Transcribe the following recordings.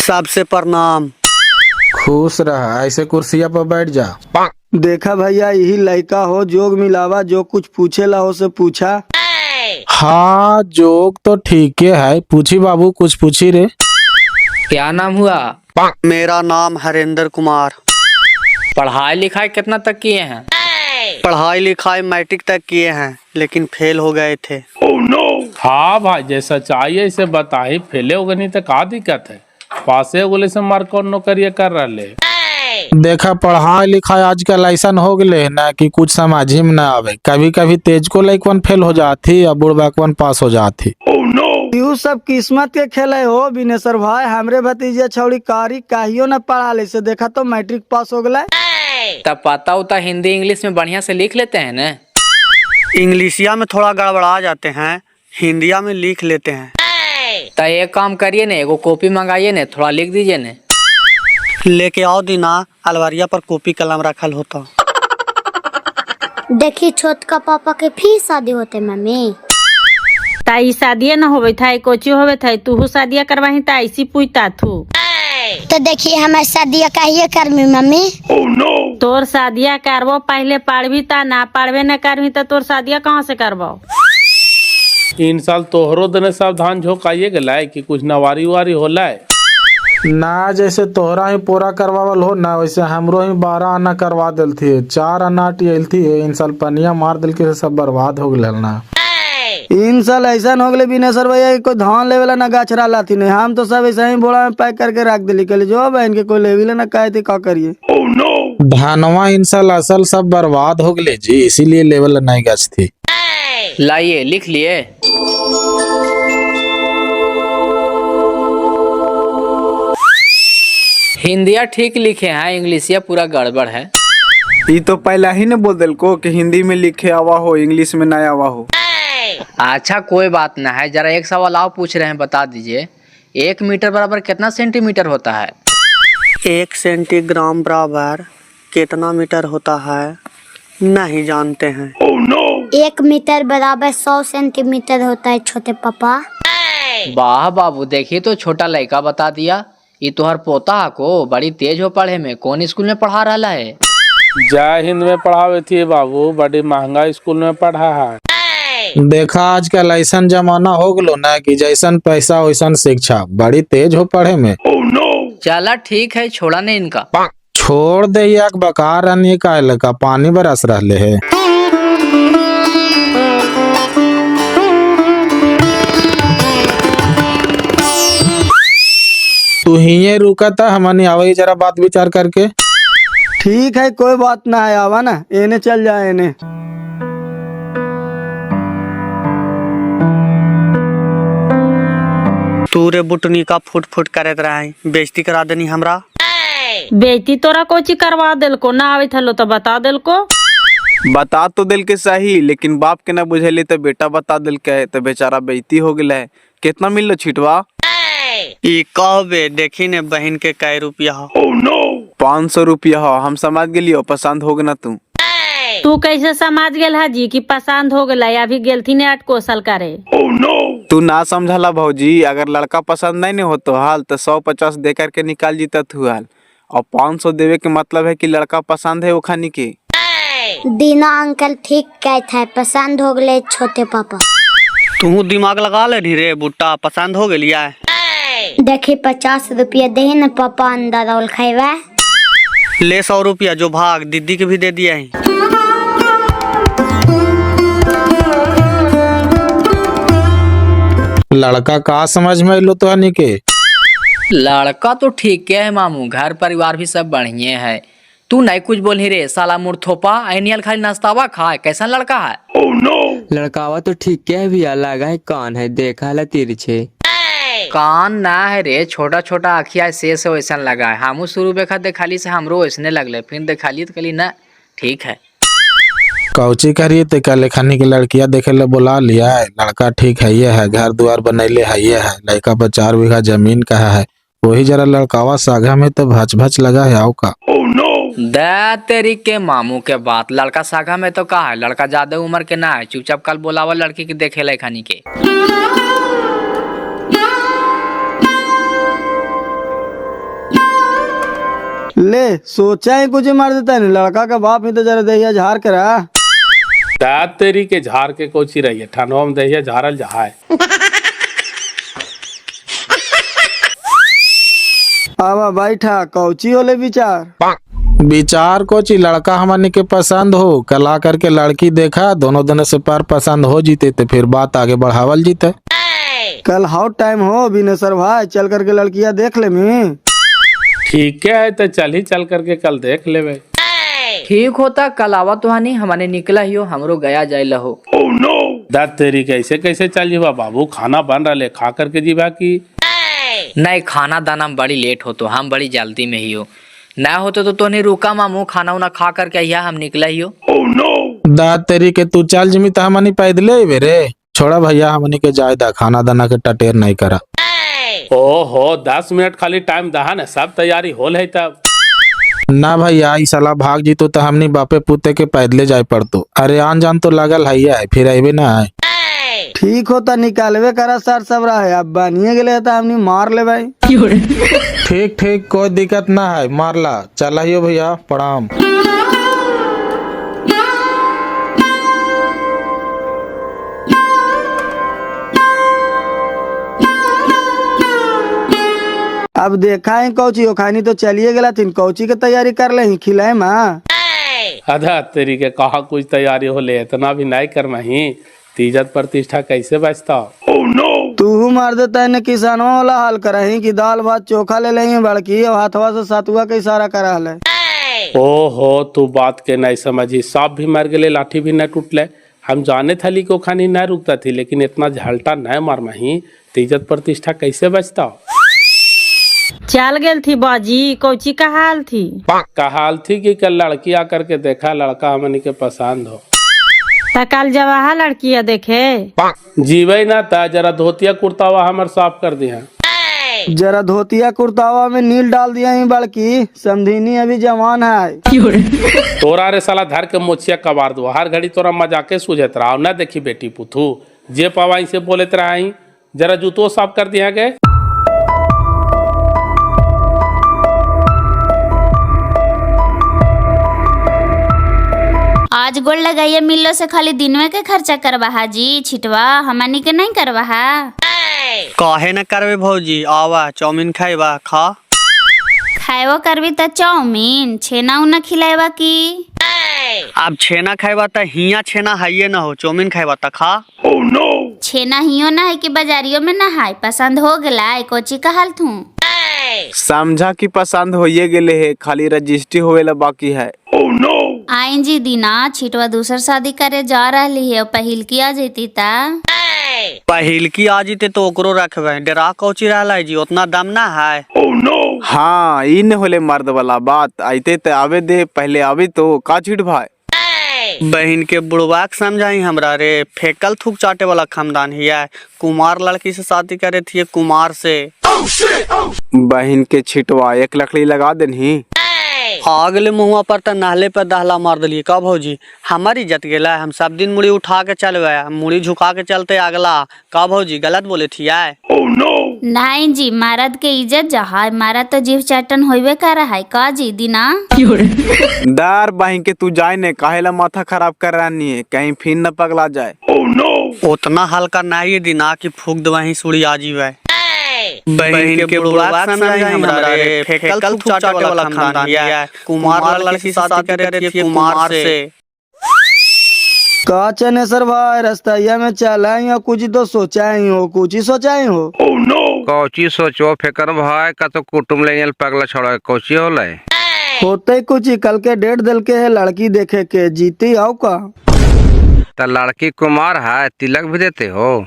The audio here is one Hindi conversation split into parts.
सबसे प्रणाम। खुश रहा, ऐसे कुर्सिया पर बैठ जा। देखा भैया, यही लड़का हो जोग मिलावा, जो कुछ पूछेला हो से पूछा। हाँ, जोक तो ठीक है। पूछी बाबू, कुछ पूछी रे। क्या नाम हुआ? मेरा नाम हरेंद्र कुमार। पढ़ाई लिखाई कितना तक किए हैं? पढ़ाई लिखाई मैट्रिक तक किए हैं, लेकिन फेल हो गए थे। हाँ भाई, जैसा चाहिए इसे बताई। फेले होगा नहीं तो का दिक्कत है? पासे गोले से मार कर नौकरिया कर रहे। देखा, पढ़ाई लिखाई आजकल ऐसा हो गए ना कि कुछ समझ ही में ना आवे। कभी कभी तेज को लइकवन फेल हो जाती और बुढ़बाकवन पास हो जाती। यू सब किस्मत के खेले हो बिनेश्वर भाई। हमरे भतीजे छौड़ी कारी काहियो न पढ़ा ले से देखा तो मैट्रिक पास हो गए। तब पता उता हिंदी इंग्लिश में बढ़िया से लिख लेते हैं ना? इंग्लिशिया में थोड़ा गड़बड़ा जाते हैं, हिंदिया में लिख लेते हैं। तो एक काम करिए ना, एगो कॉपी मंगाइए ना, थोड़ा लिख दीजिए ना। लेके आओ दीना, अलवरिया पर कॉपी कलम रखल होता। देखी छोटका पापा के फिर शादी होते मम्मी। ताई शादिया न होवे था, कोची होवे था, तू शादिया करवाही ता ऐसी पूछता थू। तो देखिए हमारे शादिया काहे करमी मम्मी। तोर शादिया करबो, पहले पढ़वी ता, ना पढ़वे न करवी तो तोर शादिया कहाँ से करबो? इन साल तोहरो दने सावधान झोंकाइए गला कि कुछ नवारी वारी होला है। ना जैसे तोहरा ही पूरा करवावल हो ना, वैसे हमरो ही 12 आना करवा दिल थी। 4 आना टियल थी। इन साल पनिया मार दिल के सब बर्बाद हो गए ना। इन साल ऐसा हो गए बिनेश्वर भैया कि कोई धान लेवेला ना गाछरा लाती नहीं। हम तो सब ऐसा ही बोड़ा में पैक करके रख दिली। कल जो बहन के कोई लेविला ना कहे थे का करिए। धानवा इन साल असल सब बर्बाद हो गए जी, इसीलिए लेवल नहीं गच थी। लाइए, लिख लिए। हिंदिया ठीक लिखे हैं, इंग्लिशिया पूरा गड़बड़ है। ये तो पहला ही ने बोल दिल को कि हिंदी में लिखे आवा हो, इंग्लिश में ना आवा हो। अच्छा कोई बात ना है, जरा एक सवाल आप पूछ रहे हैं, बता दीजिए। 1 मीटर बराबर कितना सेंटीमीटर होता है? 1 सेंटीग्राम बराबर कितना मीटर होता है नहीं जानते हैं। 1 मीटर बराबर 100 सेंटीमीटर होता है छोटे पापा। वाह बाबू, देखिए तो छोटा लड़का बता दिया। ये तोहर पोता को बड़ी तेज हो पढ़े में। कौन स्कूल में पढ़ा रहा है? जय हिंद में पढ़ावे थी बाबू, बड़ी महंगा स्कूल में पढ़ा है। देखा, आजकल ऐसा जमाना हो गलो ना कि जैसन पैसा वैसन शिक्षा। बड़ी तेज हो पढ़े में। चला ठीक है, छोड़ा नहीं इनका। छोड़ दे, एक बकार अन्य का लका पानी बरस रहे है। तू ही रुका था, हमने आवाई जरा बात विचार करके। ठीक है, कोई बात ना है, आवा ना एने चल जाए एने। तू रे बुटनी का फुट फुट करत रहा है, बेइज्जती करा देनी हमरा। बेटी तोरा कोची करवा दिल को ना आवे थलो तो बता दिल को। बता तो दिल के सही, लेकिन बाप के ना बुझेली तो बेटा बता दिल के, तो बेचारा बेइज्जती हो गया है। कितना मिल लो छिटवा? ई कहबे देखी ने बहन के कै रुपया हो। 500 रुपया हो। हम समझ गेलियो, पसंद हो गया तू। तू कैसे समझ गेल हाजी कि पसंद हो गला? अभी गेल थी ने 8 कौशल करे। तू ना समझला भौजी, अगर लड़का पसंद नहीं हो तो हाल तो 150 दे करके निकाल जीता तू हाल। और 500 देवे के मतलब है कि लड़का पसंद है वो खानी के। दीना अंकल ठीक कहता है, पसंद हो गए छोटे पापा। तू दिमाग लगा ले रे बुट्टा, पसंद हो गया। देखी 50 रुपया दे न पापा, अंदर और खाएगा। ले 100 रुपया जो भाग, दीदी के भी दे दिया है। लड़का का समझ में लो तो हनी के? लड़का तो ठीक है मामू, घर परिवार भी सब बढ़िया है। तू नहीं कुछ बोल ही रे साला मुर्थोपा, ऐनियल खाली नाश्तावा खा। कैसा लड़का है? लड़कावा तो ठीक है भैया, लगा है कान है, देखा ला तिरछे। कान ना है रे, छोटा छोटा आँखिया से वैसा लगा है। हमू शुरू देखा देखली से हमरो वैसने लगले, फिर देखली तो कली ना ठीक है। कौची करिए तो कल खानी की लड़किया देखे ले बुला लिया है। लड़का ठीक है, ये है, घर द्वार बनैले है, ये है, लड़का पर 4 बीघा जमीन का है। वही जरा लड़कावा सागा में तो भच भच लगा है। आओ का दे तेरी के मामू के बात, लड़का सागा में तो का है? लड़का ज्यादा उम्र के ना है, चुपचाप कल बोलावा लड़की के देखे ले खानी के। ले सोचा ही कुछ मार देता नहीं, लड़का का बाप ही तो जरा दहिया झाड़ के रहा। दाद तेरी के झाड़ के कोची रही है, ठंडवा में दहिया झाड़ल जहाए। आवा बैठा, कौची होले विचार? विचार कोची लड़का हमनी के पसंद हो, कला करके लड़की देखा, दोनों दोनों से पर पसंद हो जीते तो फिर बात आगे बढ़ावल जीते। कल हाउ टाइम हो बिनेसर भाई, चल करके लड़कियां देख ले मी। ठीक है तो चल करके कल देख ले भाई। ठीक होता कल आवा तो हनी हमारे निकला ही हो, हमरो गया जाए लहो। दाद तेरी कैसे कैसे चल जीवा बाबू, खाना बन रहा खा करके जीवा की नहीं खाना दाना में बड़ी लेट हो तो हम बड़ी जल्दी में ही हो, ना होते तो नहीं रुका मामू, खाना उना खा करके आइया हम निकला ही हो। दाद तेरी के तू चल जमी तो हमनी पैदले ही रे, छोड़ा भैया हमनी के जाए दा, खाना दाना के टटेर नहीं करा। ओहो 10 मिनट खाली टाइम दहा न, सब तैयारी होल है तब। ना भैया ई साला भाग जीतो तो हमनी बापे पुते के पैदले जाए पड़तो, अरे आन जान तो लगल है फिर अबे ना आए। ठीक होता निकालवे करा सर सब रहा है, अब बनिए गेले तो हमनी मार ले भाई। ठीक ठीक कोई दिक्कत ना है, मारला चल भैया प्रणाम। अब देखा है कौची ओखानी तो चलिए गेला थिन, कौची के तैयारी कर ले ही खिलाए माँ। अधा तेरी के कहा कुछ तैयारी हो ले, इतना भी नहीं कर मही, इज्जत प्रतिष्ठा कैसे बचता। तू मार देता है न, किसानों वाला हाल करा ही कि दाल भात चोखा ले लेंगे बड़की और हाथवा से सतुआ का इशारा करा ले। ओहो तू बात के नहीं समझी, सांप भी मर गए लाठी भी न टूटले, हम जाने थली को खानी न रुकता थी, लेकिन इतना झलटा न मार मही, इज्जत प्रतिष्ठा कैसे बचता। चल गेल थी बाजी, कौची का हाल थी? कहाल थी कि कल लड़की आकर के देखा, लड़का हमनी के पसंद हो, त कल जवाहा लड़किया देखे जीवे ना था, जरा धोतिया कुर्तावा हमर साफ कर दिया। जरा धोतिया कुर्तावा में नील डाल दिया ही बड़की, समझीनी अभी जवान है। तोरा रे साला धर के मोचिया कबार दो, हर घड़ी तोरा मजाके सूझत रहा ना, देखी बेटी पुथू जे पवाई से बोलत रहा, जरा जूतो साफ कर दिया गए। आज गोड़ लगाइए मिलो से खाली दिन में के खर्चा करवा हाजी, छिटवा हमनी के नहीं करवा हा। काहे न करवे भौजी, आवा चाउमीन खाइबा, खा खाएबो करबी त चाउमीन छेना उना खिलाएबा की। अब छेना खाइबा त हिया छेना हाइये न हो, चाउमीन खाइबा त खा। छेना हियो ना है कि बाजारियों में ना है, पसंद हो गला कोची का हाल थू। समझा कि पसंद होइए गेले है, खाली रजिस्ट्री होवेला बाकी है। आइन जी दीना छिटवा दूसर शादी करे जा रही है, पहिल की आ जेती ता। पहिल की आ जीते तो ओकरो रखबे, डरा कौची रहला जी, उतना दाम ना है। हाँ इन होले मर्द वाला बात, आइते ते आवे दे, पहले आवे तो का छिट भाई। बहन के बुढ़वाक समझाई हमरा रे, फेकल थूक चाटे वाला खानदान हिया, कुमार लड़की से शादी करे थी, कुमार से। बहन के छिटवा 1 लकड़ी लगा देनी। आगले मुहुआ पर त नाले पर दहला मार दिलिए का भौजी, हमारी इज्जत गेला, हम सब दिन मुड़ी उठा के चल गए, मुड़ी झुका के चलते अगला का भौजी, गलत बोले थी आए। नहीं जी, मर्द के इज्जत जहा, मारा तो जीव चाटन होइबे कर रहा है का जी दीना। दार बहन के तू जाए ने, काहेला माथा खराब कर रही है, कहीं फिर न पगला जाए। उतना हल्का नहीं दीना कि फूक दवाही सुड़ी आजीवे। बहन के बुढ़वा समझाई हमरा रे, फेकल थूक चाटे वाला खानदान हिया, कुमार लड़की से शादी करे थी, कुमार से। का चनेसर भाई रास्ता में चला ही हो, कुछ तो सोचा ही हो, कुछ ही सोचा ही हो। कौची सोचो फेकर भाई का, तो कुटुम ले पगला छोड़ा कौची होला होते कुछ ही, कल के डेट दिल के है लड़की देखे के, जीती आओ का। तो लड़की कुमार है, तिलक भी देते हो?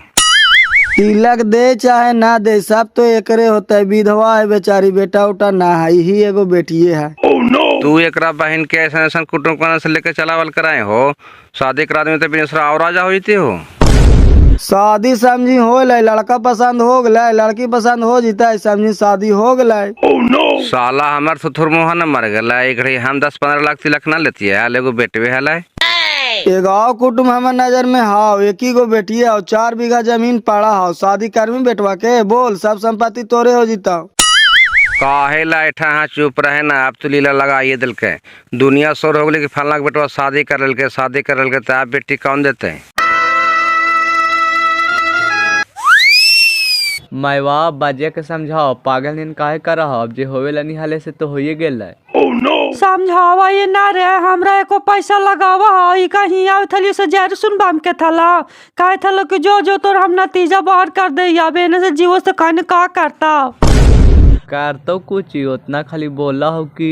तिलक दे चाहे ना दे, सब तो एकरे होता है, विधवा है बेचारी, बेटा उटा ना है, ही एगो बेटिए है। तू एकरा बहन के ऐसा ऐसा कुटुम कोना से लेके चलावल कराए हो, शादी करा दे तो बिनेसरा और राजा होती हो। शादी समझी हो ले, लड़का पसंद हो गला, लड़की पसंद हो जीता है, समझी शादी हो गला। साला हमार सथुर मुहा न मर गला, एक घड़ी हम 10-15 लाख तिलक ना लेती है, एगो बेटवे है। एगो कुटुम हमार नजर में हाउ, एक ही गो बेटी है, 4 बीघा जमीन पड़ा हाउ, शादी करमी बेटवा के, बोल सब संपत्ति तोरे हो जीता। काहे लाइठा हाँ चुप रहे ना। अब तो लीला लगाइए दिल के। दुनिया शोर हो गई कि फलना के बेटवा शादी कर लल के तो आप बेटी कौन देते हैं। मैवा बजे के समझाओ, पागल नीन काहे कर रहा। अब जे होवेला निहाले से तो होइए गेल है। समझावा ये ना रे, हमरा एको पैसा लगावा ई कहीं आव थली से जहर सुन बाम के थला काहे थलो कि जो तोर हम नतीजा बाहर कर दे या बेने से जीवो से कहने का करता कर तो कुछ ही उतना खाली बोला हो कि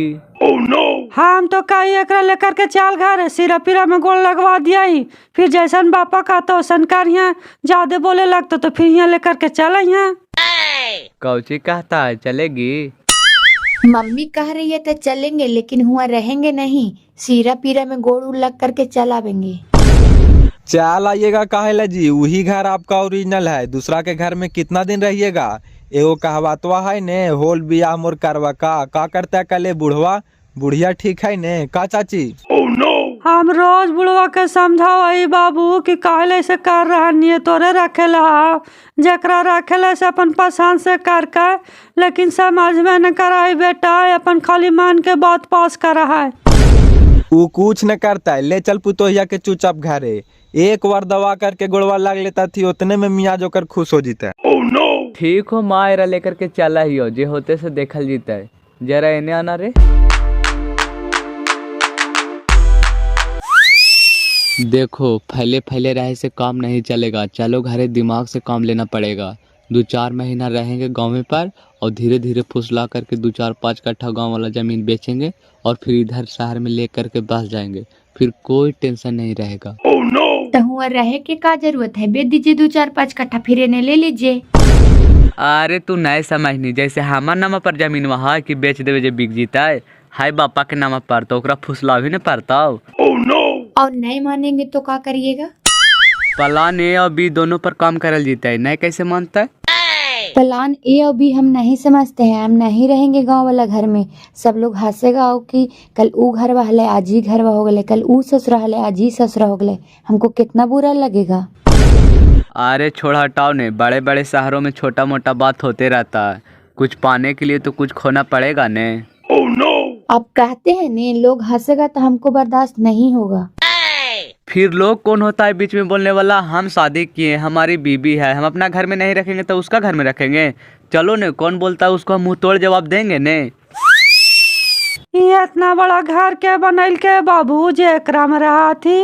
हम तो कहीं एकरा लेकर के चाल घर सिरा पीरा में गोल लगवा दिया ही, फिर जैसन बापा का तो वैसन कर यहाँ ज्यादा बोले लगता तो फिर यहाँ लेकर के चल यहाँ। कौची कहता है चलेगी। मम्मी कह रही है तो चलेंगे, लेकिन हुआ रहेंगे नहीं, सीरा पीरा में गोड़ उड़ लग करके चल आवेंगे। चाल आइएगा काहेला जी, वही घर आपका ओरिजिनल है। दूसरा के घर में कितना दिन रहिएगा। एगो कहवातवा है ने, होल बिया मोर करवा का करता कले बुढ़वा बुढ़िया ठीक है ने का चाची। हम रोज बुढ़वा के समझाओ बाबू कि कहले ऐसे कर रहा नहीं तोरे रखेला जकरा रखेला से अपन पसंद से करके, लेकिन समझ में न कराई बेटा, अपन खाली मान के बात पास कर रहा है। वो कुछ न करता है, ले चल पुतोहिया के चुपचाप घरे। एक बार दवा करके गुड़वा लग लेता थी, उतने में मियाँ जोकर खुश हो जीता है। ठीक हो मायरा लेकर के चला ही हो, जे होते से देखल जीता है। जरा इन्हें आना रे। देखो फैले फैले रहे से काम नहीं चलेगा, चलो घरे दिमाग से काम लेना पड़ेगा। 2-4 महीना रहेंगे गाँव पर और धीरे धीरे फुसला करके 2-4-5 कट्ठा गाँव वाला जमीन बेचेंगे और फिर इधर शहर में ले करके बस जाएंगे, फिर कोई टेंशन नहीं रहेगा। तो हुआ रहे के का जरूरत है, बेच दीजिए 2-4-5 कट्ठा फिर इन्हें ले लीजिए। अरे तू नहीं समझनी, जैसे हमार नामा पर जमीन वहाँ की बेच देवे जे बिक जीता है, हाय बापा के नामा पर तो ओकरा फुसला भी नहीं पड़ता। और नहीं मानेंगे तो क्या करिएगा। प्लान ए और बी दोनों पर काम करल जीता है, नहीं कैसे मानता है। प्लान ए और बी हम नहीं समझते हैं, हम नहीं रहेंगे गांव वाला घर में। सब लोग हंसेगा कि कल ऊ घर वाले आज ही घर हो गए, कल ऊ ससुरा हले आज ही ससुरा हो गए, हमको कितना बुरा लगेगा। अरे छोड़ हटाओ ने, बड़े बड़े शहरों में छोटा मोटा बात होते रहता है, कुछ पाने के लिए तो कुछ खोना पड़ेगा ने। अब कहते हैं ने लोग हंसेगा तो हमको बर्दाश्त नहीं होगा। फिर लोग कौन होता है बीच में बोलने वाला। हम शादी किए, हमारी बीबी है, हम अपना घर में नहीं रखेंगे तो उसका घर में रखेंगे। चलो ने, कौन बोलता है उसको हम मुंह तोड़ जवाब देंगे ने। ये इतना बड़ा घर के बनल के बाबू जे एकरा में रहा थी।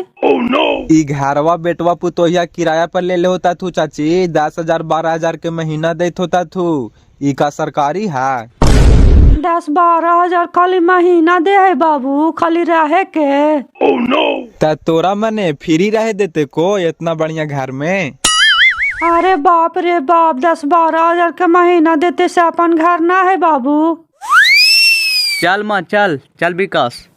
ई घरवा बेटवा पुतोहिया किराया पर ले होता थू चाची, 10,000-12,000 के महीना देत होता थू। ई का सरकारी है। 10-12 हजार खाली महीना दे है बाबू, खाली रहे के। तोरा मने फ्री रहे देते को इतना बढ़िया घर में। अरे बाप रे बाप, 10-12 हजार के महीना देते से अपन घर ना है बाबू। चल माँ चल चल विकास।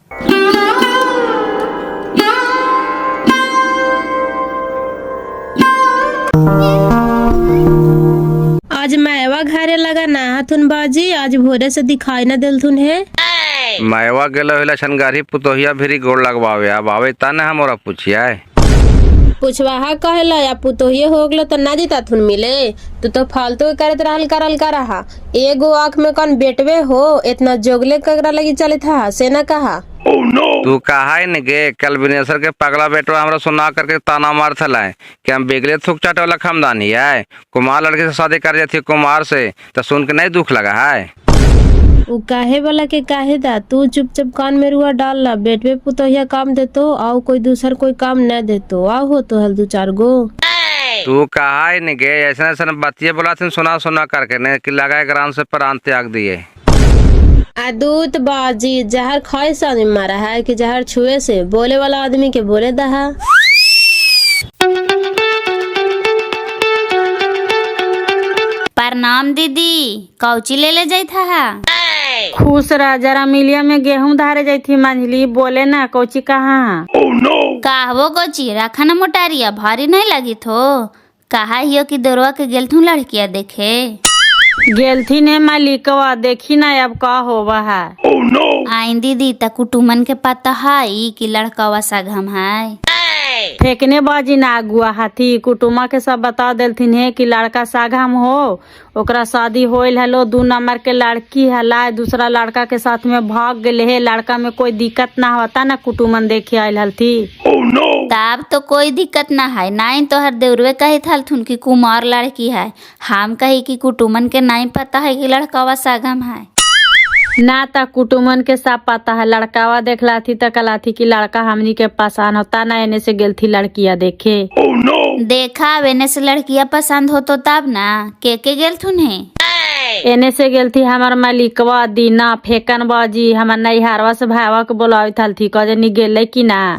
आज मैवा घरे लगा ना हथुन बाजी, आज भोरे से दिखाई न दिलथुन है। मैवा गेलो हिला छनगारी पुतोहिया भिरी गोड़ लगवावे, अब आवे ताने हमरा पूछिया पूछवा कहला या पुतोहिए हो गलो तो ना जीता थुन मिले। तू तो फालतू करत करल कर रहा। एगो आँख में कौन बेटवे हो, इतना जोगले कगरा लगी चले था से न कहा। तू कहा न गे, कल विनेश्वर के पगला बेटवा हमरा सुना करके ताना मार थला कि हम बेगले थूक चाटे वाला खानदानी है, कुमार लड़के से शादी कर जाती कुमार से, तो सुन के नहीं दुख लगा है। उ काहे वाला के काहे दा, तू चुपचाप कान में रुआ डाल ला। बेटवे पुतोहिया काम देतो आओ कोई दूसर कोई काम न देतो, आओ हो तो हल 2-4 गो। तू कहा न गे, ऐसा ऐसा बतिये बोला सुना करके ने कि लगा ग्राम से प्राण त्याग दिए। दूत बाजी जहर खाए से आदमी मारा है कि जहर छुए से, बोले वाला आदमी के बोले दहा। प्रणाम दीदी, कौची ले जाई था। खुश रह, जरा मिलिया में गेहूं धारे जाई थी मंझली, बोले ना कौची कहाँ। कहबो कौची रखा न मोटारिया, भारी नहीं लगी थो। कहा हियो कि दौड़वा के गेलथू लड़किया देखे। गेलथी ने मालिकवा, देखी ना अब का होवा है। आई दीदी त कुटुमन के पता है कि लड़कवा सगम है। फेंकने बाजी ना अगुआ हाथी कुटुमा के सब बता देलथिन है कि लड़का सागाम हो ओकरा शादी होल हलो 2 नंबर के लड़की हला दूसरा लड़का के साथ में भाग गए है लड़का में कोई दिक्कत ना होता ना कुटुमन देखे आयल हलथी। तब तो कोई दिक्कत ना है नाई तो हर देवरवे कही थलथुन कि कुमार लड़की है हम कही कि कुटुमन के नहीं पता है कि लड़कावा सागम है ना ता कुटुमन के सब पता है लड़कावा देखला थी तो कला थी कि लड़का हमनी के पसंद होता ना एने से गेल थी लड़किया देखे। देखा एने से लड़किया पसंद हो तो तब ना के गेल थुन है एने से गेल थी हमार मालिकवा दीना फेकन बाजी हमार नैहरवा से भाईवा के बोलावी थल थी कजनी गेले कि ना।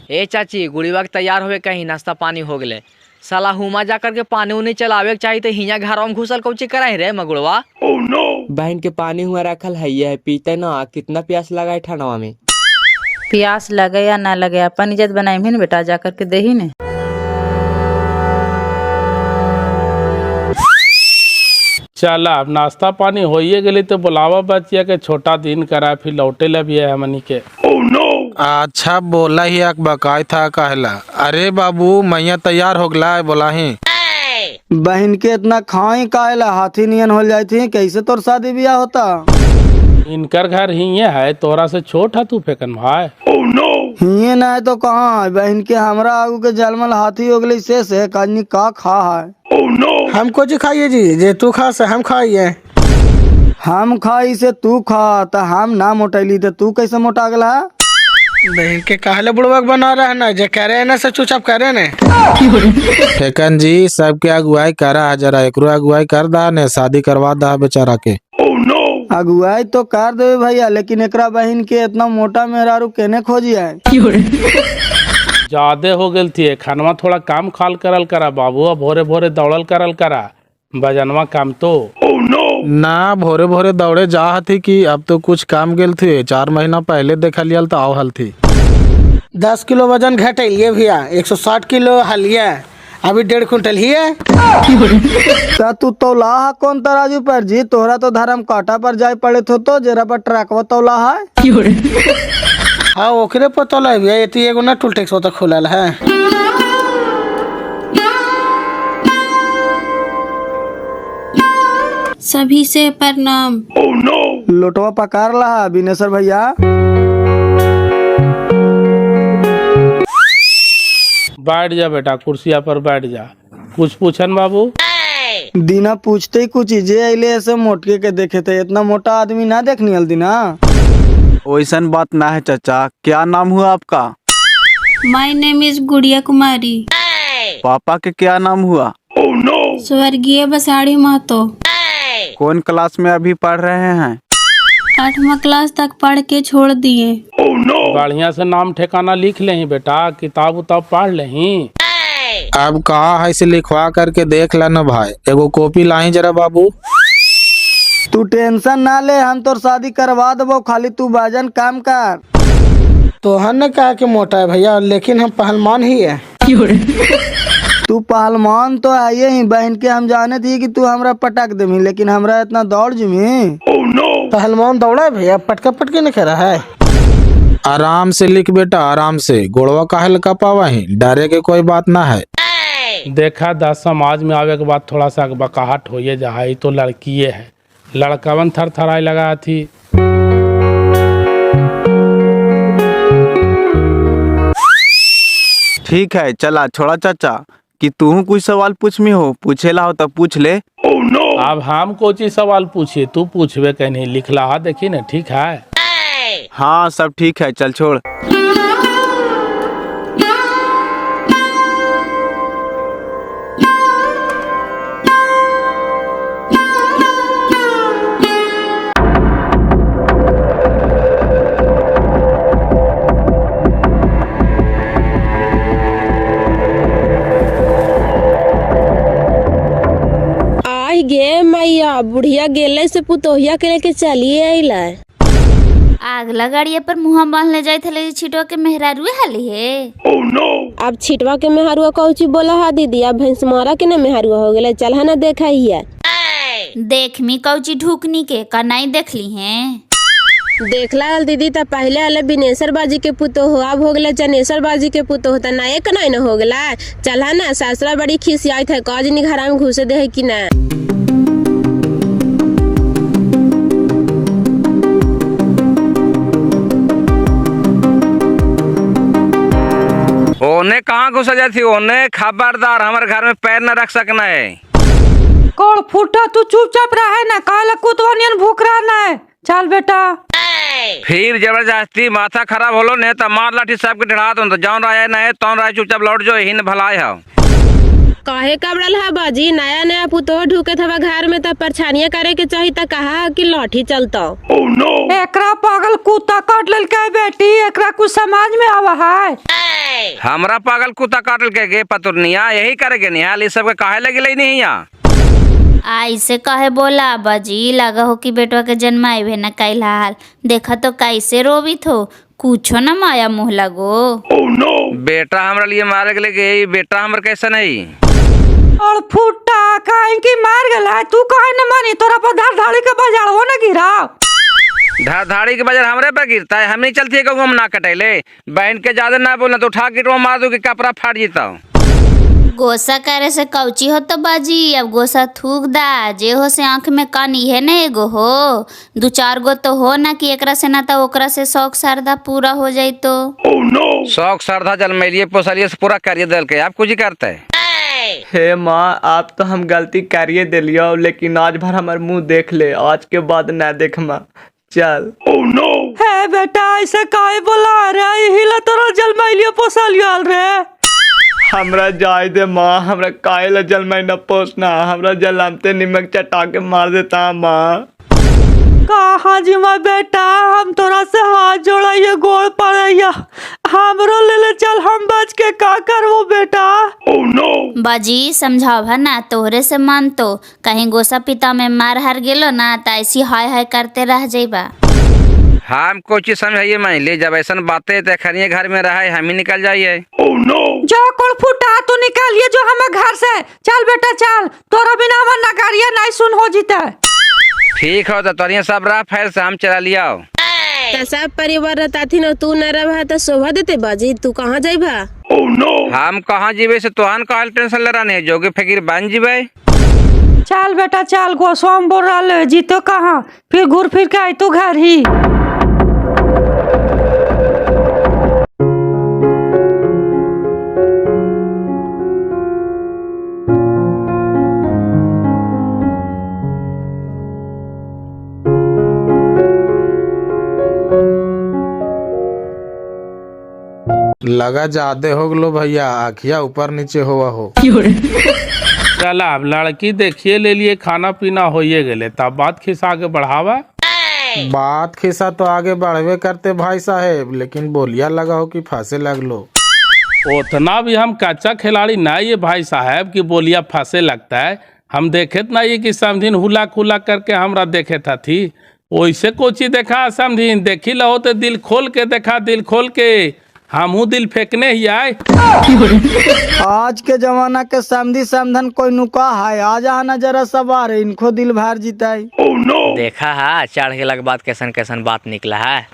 ए चाची गुड़ीवा के तैयार होवे कहीं नाश्ता पानी हो गले साला हुमा जा करके पानी उनी चलावे के चाहिए तो हिया घर में घुसल कौची कराई रे मगुड़वा। बहन के पानी हुआ रखल है पीते ना कितना प्यास लगा है ठंडवा में। प्यास लगे या ना लगे अपन इज्जत बनाई में बेटा जा करके दे ही ने। चला अब नाश्ता पानी होइए गली तो बुलावा बचिया के छोटा दिन करा फिर लौटे ला भी है हमनी के। अच्छा बोला ही एक बकाय था कहला। अरे बाबू मैया तैयार हो गला बोला ही बहन के इतना खाई काहेला हाथी नियन हो जाई थी कैसे तोर शादी ब्याह होता। इनकर घर ही है तोरा से छोट है तू फेकन भाई। हिये ना है तो कहाँ है बहन के हमरा आगू के जलमल हाथी हो गई से काजनी का खा है। हमको जी खाइए जी जे तू खा से हम खाइए। हम खाई से तू खा तो हम ना मोटैली तो तू कैसे मोटा गला। बहन के कहले बुड़वक बना रहा है ना जे कह रहे ना से चुपचाप करे ने। फेकन जी सबके अगुवाई करा है जरा एकरो अगुवाई कर दा ने शादी करवा दा बेचारा के। अगुवाई तो कर दे भैया लेकिन एकरा बहन के इतना मोटा मेहरारू केने खोजी है। ज्यादा हो गई थी खानवा थोड़ा काम खाल करल करा बाबू भोरे भोरे दौड़ल करल करा बजनवा काम तो। ना भोरे भोरे दौड़े जा थी कि अब तो कुछ काम गेल थे 4 महीना पहले देखा लिया तो आओ हल थी। 10 किलो वजन घटेलिए भैया 160 किलो हलिया अभी 1.5 कुंटल ही है। ता तू तौला कौन तराजू पर जी तोहरा तो धर्म काटा पर जाए पड़े तो जरा पर ट्रकवा तौला है। हाँ ओकरे पता लग भैया ये एगो ना टूल टैक्स तो खुलल है। सभी से प्रणाम। लोटवा पकार रहा बिनेश्वर भैया। बैठ जा बेटा कुर्सिया पर बैठ जा कुछ पूछन बाबू। दीना पूछते ही कुछ जे अले ऐसे मोटके के देखे थे इतना मोटा आदमी ना देखनी हल दीना। वैसन बात ना है चाचा। क्या नाम हुआ आपका? माय नेम इज गुड़िया कुमारी। पापा के क्या नाम हुआ? स्वर्गीय बसाड़ी महतो। कौन क्लास में अभी पढ़ रहे हैं? 8वां क्लास तक पढ़ के छोड़ दिए। बढ़िया से नाम ठिकाना लिख ले बेटा किताब उताब पढ़ ले। अब कहा है से लिखवा करके देख लेना भाई एगो कॉपी लाई जरा बाबू। तू टेंशन ना ले हम तोर शादी करवा देबो खाली तू बाजन काम कर। तो हमने कहा कि मोटा है भैया लेकिन हम पहलवान ही है। तू पहलवान तो है ही बहन के हम जाने थी कि तू हमरा पटक देमी लेकिन हमरा इतना दौड़ जमी। पहलवान दौड़ा भैया पटका पटके नहीं कह रहा है। आराम से लिख बेटा आराम से गोड़वा काहे लगा पावा ही डरे के कोई बात ना है। देखा 10 समाज में आवे के बाद थोड़ा सा बकाहट होइए जा तो लड़की है लड़कावन थर थराई लगा थी। ठीक है चला छोड़ा चाचा कि तू कुछ सवाल पूछ में हो पूछेला हो तब पूछ ले। अब हम कोची सवाल पूछिए तू पूछवे कहीं लिखला हा देखी ना ठीक है। हाँ सब ठीक है चल छोड़। बुढ़िया गेले से पुतोहिया के लेके चलिए अइला। आगला गाड़िया पर मुँह बांध ले जाए थे छिटवा के मेहरारू हाली है। अब छिटवा के मेहरुआ कौची बोला हा दीदी, अब भैंसमारा के न मेहरुआ हो गेले, चल है ना देखा ही देख मी कौची ढूकनी के कनाई देख ली है। देखला दीदी त पहले वाले बिनेश्वर बाजी के पुतो हो, अब हो गला चनेश्वर बाजी के पुतो हो, ना एक नहीं न हो गला। चल है ना सासरा बड़ी खिसियाई थे काज नहीं घर में घुसे दे है कि ना। ओने कहाँ घुस जाती, ओने खबरदार हमारे घर में पैर न रख सकना है। कोड़ फूटा तू चुपचाप रहे ना, काला कुतवा नियन भूख रहा ना है। चल बेटा। फिर जबरदस्ती माथा खराब होलो ने तो मार लाठी सब के ढड़ा दो, तो जौन रहा नहीं तौन रहा चुपचाप लौट जो, हिन भलाई है। काहे कबड़ल है बाजी, नया नया पुतो ढूके था घर में तब परछानियां करे के चाहिए त कहा कि लाठी चलता। एकरा पागल कुत्ता काट लेल के बेटी, एकरा कुछ समझ में आवा है। हमरा पागल कुत्ता काटल के गे पतुरनिया, यही करेगे निहाल, इस सब के काहे लगे नहीं यहाँ। ऐसे कहे बोला बाजी, लगा हो कि बेटवा के जन्माए भे न कैला हाल, देखा तो कैसे रोबित हो, कुछो न माया मुँह लगो। बेटा हमरा लिए मारे गले गई, बेटा हमर कैसे नहीं। और फुट्टा काहे की मार गला, तू काहे न मानी, तोरा पर धार धाड़ी के बाजार हो न गिरा। धाड़ी के बाजार हमरे पे गिरता है, हम नहीं चलती है कहूँ ना कटेले। बहन के ज्यादा ना बोलना तो उठा के मार दो कि कपड़ा फाट जीता। गोसा करे से कौची हो तो बाजी, अब गोसा थूक दा, जे हो से आँख में कान है न एगो हो, दो चार गो तो हो ना कि एकरा से ना तो ओकरा से शौक श्रद्धा पूरा हो जाये तो। शौक श्रद्धा जलमैलिए पोसलिए से पूरा करिए दल के, आप कुछ ही करते है। हे माँ, आप तो हम गलती करिए दिलियो, लेकिन आज भर हमार मुंह देख ले, आज के बाद ना देख माँ। चल। है बेटा ऐसे काहे बोला रे, हिला तोरा जलमैलियो पोसलियो रे। हमरा जाय दे माँ, हमरा काहे ला जल में न पोसना, हमरा जलामते निमक चटा के मार देता माँ। कहाँ जी माँ बेटा, हम तोरा से हाथ जोड़ाइए गोड़ पड़ैया, हमरो ले चल, हम बच के का करबो बेटा। बाजी समझाओ है ना, तोहरे से मान तो कहीं गोसा पिता में मार हार गेलो ना तो ऐसी हाय हाय करते रह जाइबा। हम कोई चीज समझाइए मैं ले, जब ऐसा बातें तो खनिए घर में रहा है, हम ही निकल जाइए। जो कोड़ फूटा तू निकालिए जो हमें घर से, चल बेटा चल, तोरा बिना हमार नगारिया नहीं सुन हो जीता। ठीक हो तो तोरिया सब रहा फैल से हम चला लिया। सब परिवार रहता थी न, तू न रहा तो शोभा देते बाजी, तू कहाँ जाइबा। हम कहाँ जीवे से तोहन काहे टेंशन ले रहा, जोगे फकीर बन जीवे। चल बेटा चल, गोस्वामी बोल रहा ले जीतो कहाँ, फिर घूर फिर के आई तू घर ही। लगा जादे हो गलो भैया, आखिया ऊपर नीचे हुआ हो। चला अब लड़की देखिए ले लिए, खाना पीना होइए गेले, तब बात खिसा आगे बढ़ावा। बात खिसा तो आगे बढ़वे करते भाई साहेब, लेकिन बोलिया लगा हो कि फांसे लगलो। उतना भी हम कच्चा खिलाड़ी नहीं है भाई साहब कि बोलिया फांसे लगता है। हम देखे नहीं कि समझिन हुला खुला करके हमरा देखे था थी, वैसे कोची देखा समझिन, देखी लो तो दिल खोल के देखा, दिल खोल के, हमहू दिल फेंकने ही आए। आज के जमाना के समधी समधन कोई नुका है, आज आना जरा सवार है, इनको दिल भर जीता है। देखा है चढ़ के लग बात कैसन कैसन बात निकला है।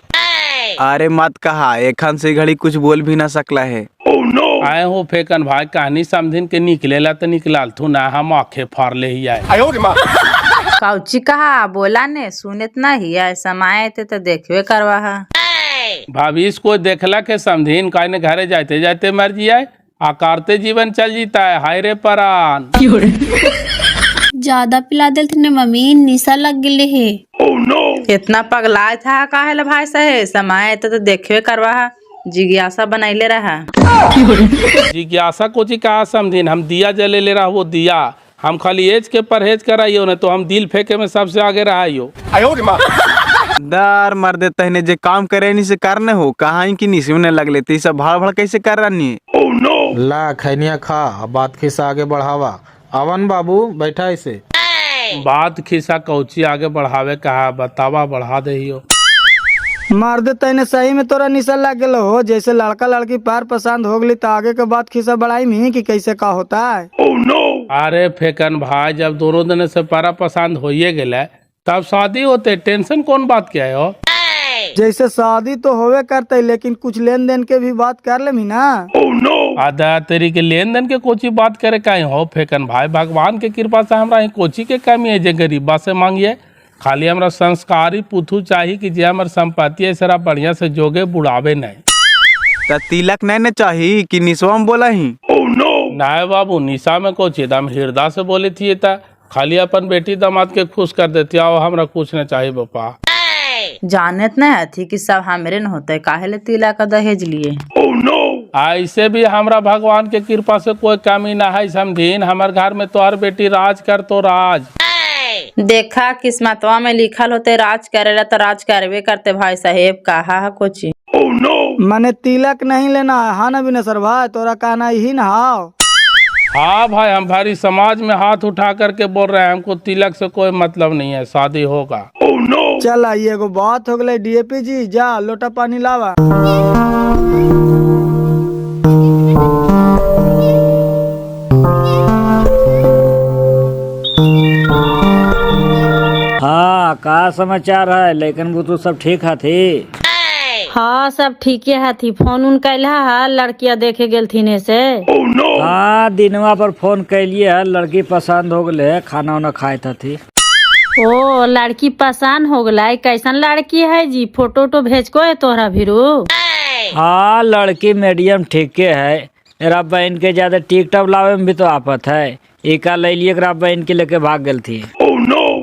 अरे मत कहा, एखन से घड़ी कुछ बोल भी ना सकला है। आए हो फेकन भाई, कहानी समझिन के निकलेला तो निकलाल थू ना, हम आंखें फाड़ ले ही आए। कौची कहा बोला ने, सुनत नहीं है, समाये थे तो देखवे करवा है। भाभी इसको देखला के समझिन काहे ने घरे जाते जाते मर जिया, आकारते जीवन चल जीता है। हाय रे परान, ज्यादा पिला दिल थे मम्मी, निशा लग गए है। इतना पगलाए था काहे ला भाई साहे, समाये थे तो देखवे करवा है, जिज्ञासा बनाइले रहा। जिज्ञासा कोची कहा समझिन, हम दिया जले ले रहा, वो दिया हम खाली एज के परहेज कराइयो न, तो हम दिल फेंके में सबसे आगे रहाइयो। दार मर देता है, जे काम करे नहीं से करने हो, कहाँ की निशी में लग लेते, सब भाड़ भाड़ कैसे कर रही है। ला खैनिया खा, बात खिसा आगे बढ़ावा। अवन बाबू बैठा इसे। बात खिसा कौची आगे बढ़ावे कहा बतावा बढ़ा दहियो। मार दे तैने सही में तोरा निशा लग गेल हो। जैसे लड़का लड़की पार पसंद हो गई तो आगे के बात खिसा बढ़ाई में कि कैसे का होता है। अरे फेकन भाई जब दोनों दिन से पारा पसंद होइए गेले तब शादी होते, टेंशन कौन बात क्या है हो। जैसे शादी तो होवे करते लेकिन कुछ लेन देन के भी बात कर ले ना। आधा तेरी के लेन देन के कोची बात करे कहीं हो फेकन भाई। भगवान के कृपा से हमरा कोची के कमी है जे गरीबा से मांगिए। खाली हमरा संस्कारी पुथु चाहिए कि जे हमर संपत्ति है सरा बढ़िया से जोगे बुढ़ावे नहीं। तिलक नहीं न चाहिए कि निशवा में बोला ही। नाय बाबू निशा में कोची दम हृदय से बोली थी ता खाली अपन बेटी दामाद के खुश कर देती आओ हमरा कुछ न चाहिए बापा। जानत नहीं थी कि सब हमरे न होते, काहे ले तिलक का दहेज लिए। ऐसे भी हमरा भगवान के कृपा से कोई कमी ना है समझीन। हमार घर में तोहर बेटी राज कर तो राज। देखा किस्मतवा में लिखल होते राज करेला तो राज करवे करते भाई साहेब। कहा है कुछ मने तिलक नहीं लेना है हाँ ना बिनेसर भाई, तोरा कहना ही ना। हाँ भाई हम भारी समाज में हाथ उठा करके बोल रहे हैं, हमको तिलक से कोई मतलब नहीं है, शादी होगा। चल आइए एगो बात हो गई डीएपी जी, जा लोटा पानी लावा। हाँ का समाचार है, लेकिन वो तो सब ठीक है थी। हाँ सब ठीके हथी। फोन उन कैला है लड़किया देखे गेल थी से। हाँ दिनवा पर फोन कैलिए है, लड़की पसंद हो गए, खाना वाना खाए थी। ओ लड़की पसंद हो गई, कैसन लड़की है जी? फोटो तो भेज को है तोहरा भीरू। हाँ लड़की मीडियम ठीक है। मेरा बहन के ज्यादा टिकटॉक लावे में भी तो आफत है। एका ले लिए बहन के लेके भाग गई थी।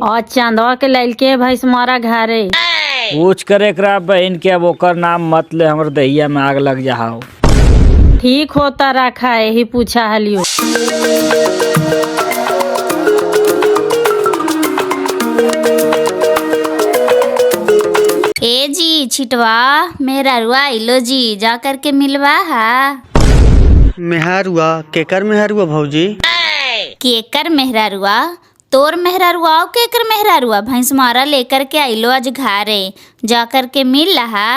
और चंदवा के लैल के भैंस मारा घरे पूछ करे बहन के, अब ओकर नाम मत ले, हमर दहिया में आग लग जाओ। ठीक होता रखा है, यही पूछा हलियो। ए जी छिटवा मेहरुआ आइलो जी, जा करके मिलवा है। मेहरुआ केकर मेहरुआ भौजी? केकर मेहरुआ? तोर मेहरुआ केकर मेहरुआ? भैंस मारा लेकर के आइलो आज घरे, जा करके मिल रहा।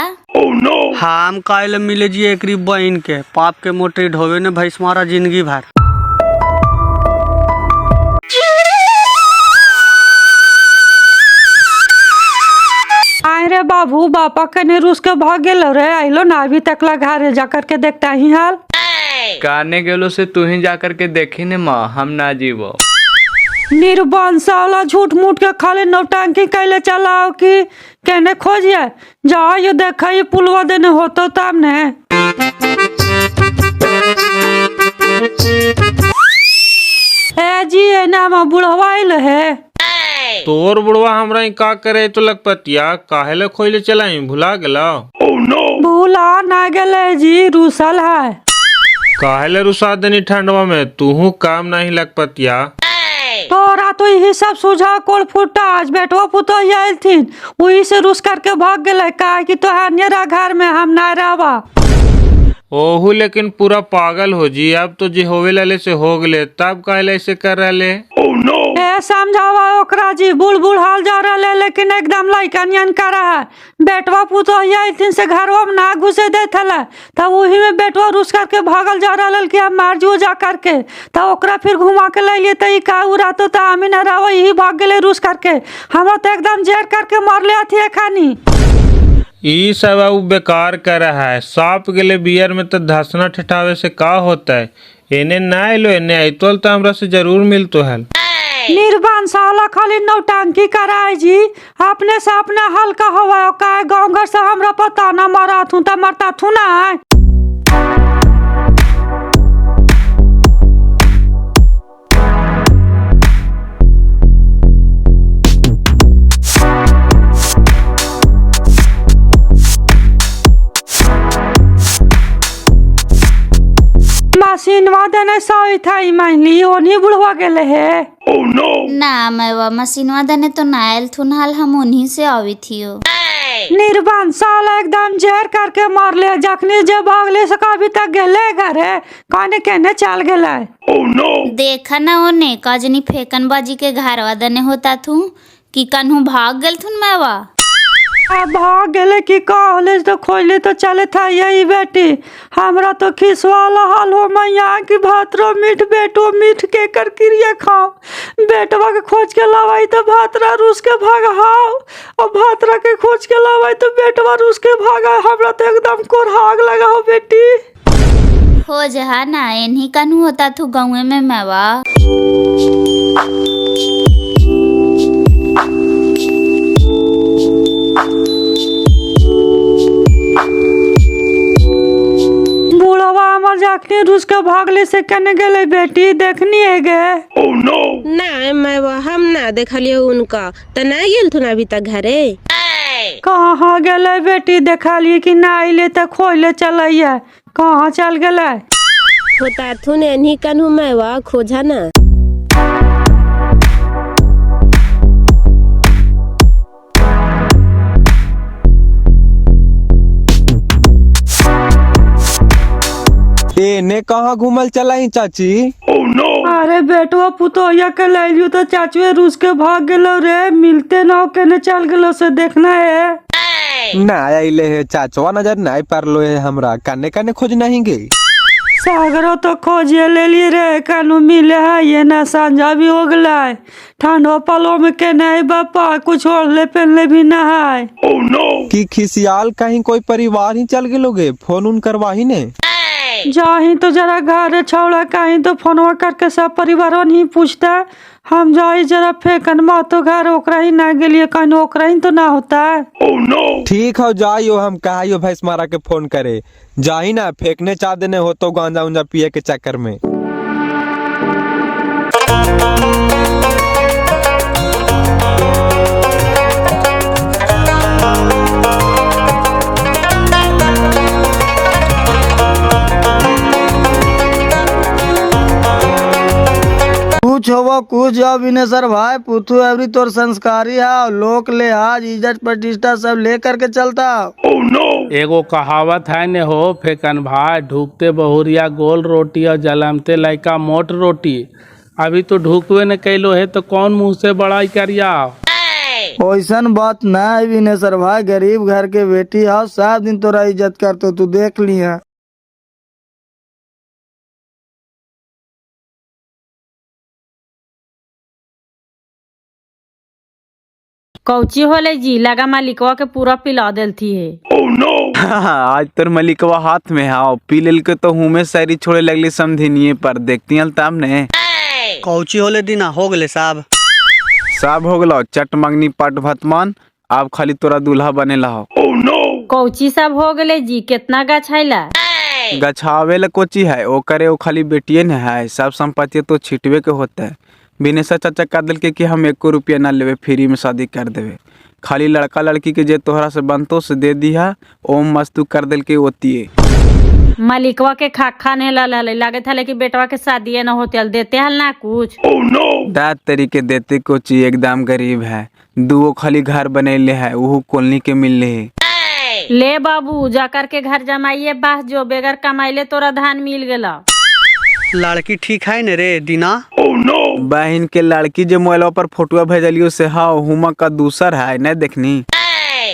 हम काल मिले जी एकरी बहन के, पाप के मोटरी ढोवे ने भैंस मारा जिंदगी भर। आए रे बाबू, बापा कने रूस के भाग गेल रे, आइलो ना अभी तकला घरे, जा करके देखता ही हाल। काने गेलो से तू ही जा करके देखी ने माँ, हम ना जीवो। निर्बंस वाला झूठ मूठ के खाली नौटंकी कैले चलाओ कि कहने खोजिए। जाओ ये देखा ये पुलवा देने होतो तब ने। ए जी ए नाम बुढ़वाइल है। तोर बुढ़वा हमरा का करे तो लगपतिया काहे ले खोइले चलाई भुला गेला। भूला ना गेले जी, रूसल है। काहे ले रुसा देनी ठंडवा में, तूहू काम नहीं लगपतिया। तोरा तो यही सब सुझाव कोल फुटा, आज बेटवा पुतो आयल थी वही से रूस करके भाग गेले, काहे कि तोहार नेरा घर में हम ना रहवा। ओहू लेकिन पूरा पागल हो जी, अब तो जे होवे लाले से हो गले, तब काहे ऐसे कर रहे। ए समझावा ओकरा जी, बुढ़ बुढ़ाल जा रहे लेकिन एकदम लइका नियन कर रहा है। बेटवा पुतो आयल थी से घरवा में ना घुसे दे थले, तब वही में बेटवा रूस करके भागल जा रहा कि हम मार जो जा करके, तब ओकरा फिर घुमा के ले लिए तई का उरा तो हमें न रहा, यही भाग गेले रूस करके। हमरा तो एकदम जेर करके मार ले थी खानी। ई सब अब बेकार कर रहा है, सांप गेले बियर में तो धसना ठिठावे से का होता है। इन्हें ना आइलो, इन्हें आइतोल तो हमरा से जरूर मिलतो है। निर्बान साला खाली नौटंकी कराए जी, अपने से अपना हल्का हवा का गाँव घर से हमरा पता ना मारा थू तो मरता थू ना। मशीनवा देने सही था मानली, ओनी बुढ़वा गेले है। ना मैं मशीनवा देने तो नायल थुनहाल हम उन्हीं से आवी थी। निर्बंध साला एकदम जहर करके मार ले जखनी जे भागले से अभी तक गेले घरे कहने केने चल गेले। देखा ना ओने कजनी फेकन बाजी के घर वादने होता थू कि कन्हू भाग गल थुन मैवा भाग गेले कि कॉलेज तो खोले तो चले था यही बेटी हमरा तो खिसवाला हाल हो मैया की भातरो मीठ बेटो मीठ के कर क्रिया खाओ बेटवा के खोज के लावाई तो भातरा रूस के भागा हाओ और भातरा के खोज के लावाई तो बेटवा रूस के भागा हमरा तो एकदम कोरहाग लगा हो बेटी। हो जहा ना इन्हीं कन्हू होता थू गाँव में मैवा। जाखनी रूस के भागले से कने गेले बेटी देखनी है गे। ना मैं हम ना देखलिए उनका तो ना गेल थुन अभी तक घरे। कहाँ गेले बेटी देखा लिए कि ना आइले तो खोले चलिए कहाँ चल गेले होता थुन इन्हीं कन्हू मैवा खोजा ना। ने कहाँ घूमल चला ही चाची? अरे बेटवा पुतोया के लाइलियो तो चाचुए रूस के भाग गेलो रे मिलते ना केने चल गेलो से देखना है ना आइले है चाचवा नजर नहीं पारलो है हमरा काने काने खोज नहीं गई सागरो तो खोजिए ले ली रे कानू मिले है ये ना सांझा भी हो गला है ठंडो पलो में के नहीं बापा कुछ ओढ़ले पहनले भी ना है। कि खिसियाल कहीं कोई परिवार ही चल गेलोगे फोन उन करवा ही ने जाही तो जरा घर छौड़ा कहीं तो फोनवा करके सब परिवार नहीं पूछता हम जाई जरा फेंकन मा तो घर ओकरा ही ना गेलिए कहीं ओकरा ही तो ना होता है। ठीक है जाइयो हम कहा भैंस मारा के फोन करे जाही ना फेंकने चाह देने हो तो गांजा उंजा पिए के चक्कर में। कुछ हो कुछ जाओ विनेश्वर भाई पुथु एवरी तोर संस्कारी है लोक लिहाज इज्जत प्रतिष्ठा सब ले करके चलता। एगो कहावत है ने हो फेकन भाई ढूकते बहुरिया गोल रोटी और जलमते लइका मोट रोटी। अभी तो ढूकवे न कैलो है तो कौन मुंह से बड़ाई करिया। ओइसन बात ना है विनेश्वर भाई गरीब घर के बेटी है सब दिन तोरा इज्जत करते तू देख लिया। कौची होले जी लगा मालिकवा के पूरा पिला देल थी है। आज तोर मलिकवा हाथ में है पी लेल के तो हूँ में शायरी छोड़े लगली समझिनिए पर देखती हल ताम ने कौची होले दीना हो गले साहब सब हो गलो चट मंगनी पट भतमान अब खाली तोरा दूल्हा बनेला हो। कौची सब हो गले जी कितना गछाइला गछावे ला कोची है ओ करे ओ खाली बेटिए न है सब संपत्ति तो छिटवे के होता है। विनेश्वर चाचा कह दिल के कि हम 1 रुपया ना लेवे फ्री में शादी कर देवे खाली लड़का लड़की के जे तोहरा से बनतो से दे दिया ओम मस्तू कर दिल के ओती है। मालिकवा के खाखा ने लगे था कि बेटवा के शादी न होते देते हल ना कुछ दाद तरीके देते कोची एकदम गरीब है दुओ खाली घर बनेले है वो कॉलोनी के मिलले है। ले बाबू जाकर के घर जमाइए बास जो बेगर कमाइले तोरा धान मिल गेला। लड़की ठीक है न रे दीना बहन के लड़की जो मोबाइल पर फोटो भेजलियो से हाँ हुमा का दूसर है न देखनी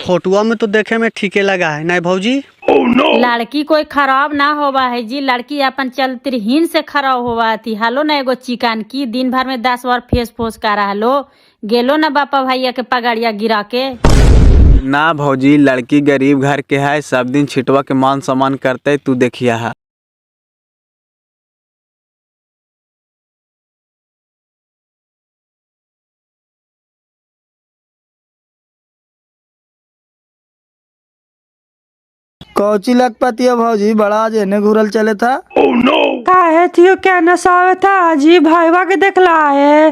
फोटुआ में तो देखे में ठीके लगा है नहीं भौजी। लड़की कोई खराब ना होवा है जी लड़की अपन चलत्रहीन से खराब होवा थी हालो ना एगो चिकन की दिन भर में 10 बार फेस फोस कर हालो गेलो ना बापा भैया के पगाड़िया गिरा के। ना भौजी लड़की गरीब घर के है सब दिन छिटवा के मान सम्मान करते तू देखिया है। कौची लग पाती है भौजी बड़ा जेने घूरल चले था। काहे थियो क्या नसावे था जी भाईवा के देखला है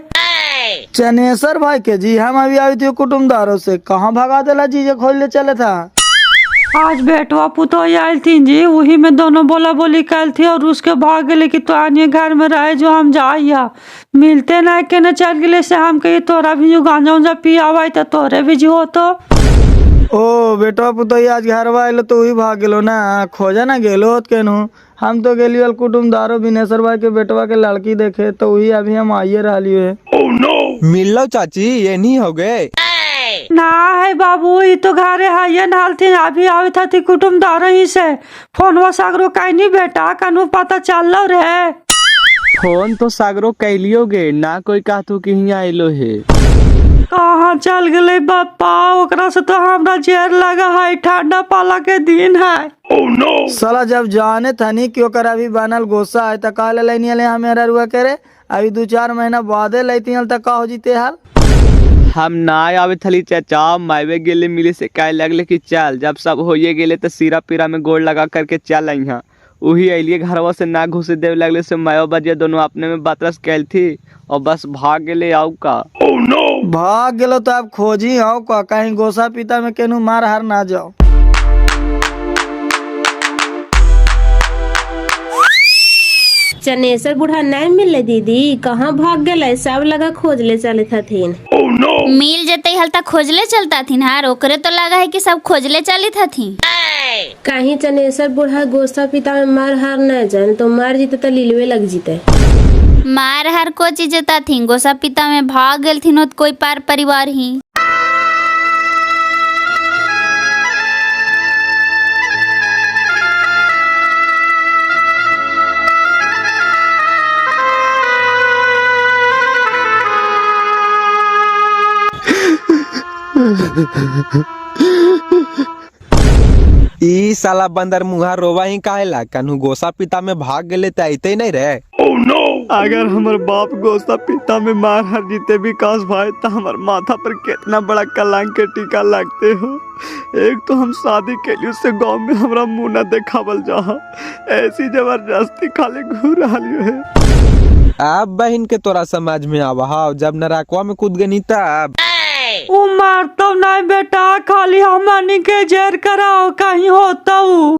चनेसर भाई के जी हम अभी आई थी कुटुम्बदारों से कहाँ भगा देला जी जे खोल ले चले था। आज बेटवा पुतो आयल थी जी वही में दोनों बोला बोली कल थी और उसके भाग गए कि तो आने घर में रहे जो हम जाइया मिलते ना के न चल गए से हम कही तोरा भी जो गांजा उंजा पी आवा तो तोरे भी जो तो ओ बेटवा पुतोहिया आज घरवा आइलो तो वही भाग गेलो ना, खोजा ना गेलो होत केनहू। हम तो गेलियो कुटुमदारो बिनेश्वर भाई के बेटवा के लड़की देखे, तो वही अभी हम आइए रहियो है। मिल लो चाची, ये नहीं हो गए। ना है बाबू, ये तो घरे है नाल थी, अभी आवे थी कुटुमदार ही से। फोनवा सागरो कहीं नहीं बेटा, कनु पता चल रे। फोन तो सागरो कैलियोगे ना, कोई कहतू कि हियाँ आइलो है। कहाँ चल गए बापा, ओकरा से तो हमरा जेर लगा है, ठंडा पाला के दिन है। साला जब जाने थनी कि ओकर अभी बनल गोसा है, त काले लेनी ले हमेरा रुआ करे, अभी 2-4 महीना बादे लेती हल त का हो जीते हाल। हम ना आवे थली चाचा, मायवे गेले मिले से कहे लगले कि चल, जब सब होइए गेले तो सीरा पीरा में गोड़ लगा करके चल यहाँ। वही अलिए घरवा से ना घुसे देवे लगले से मायो बजिया दोनों अपने में बतरस कैल थी और बस भाग गेले। आऊ का भाग गेलो तो आप खोजी आओ का, कहीं गोसा पीता में केनू मार हार ना जाओ। चनेसर बूढ़ा नहीं मिले दीदी, कहाँ भाग गए? सब लगा खोजले चले थीन। मिल जते हल तक खोजले चलता थी हार, ओकरे तो लगा है कि सब खोजले चली थी। कहीं चनेसर बूढ़ा गोस्ता पिता में मार हार न जान तो मार जीते तो लीलवे लग जीते। मार हर को चीज थी, गोसा पिता में भाग गल थी तो कोई पार परिवार ही। ई साला बंदर मुंगा रोवा ही काहेला, कन्हू गोसा पिता में भाग गेले त अइते नहीं रहे। अगर हमर बाप गोस्ता पिता में मार हर जीते विकास भाई तो हमार माथा पर कितना बड़ा कलंक के टीका लगते हो। एक तो हम शादी के लिए उससे गांव में हमरा मुंह न देखावल जा, ऐसी जबरदस्ती खाली घूर रही है। अब बहन के तोरा समझ में आवा, जब नराकवा में कूद गनी तब। वो मारता नहीं बेटा, खाली हमनी के जेर कराओ, कहीं होता हूँ।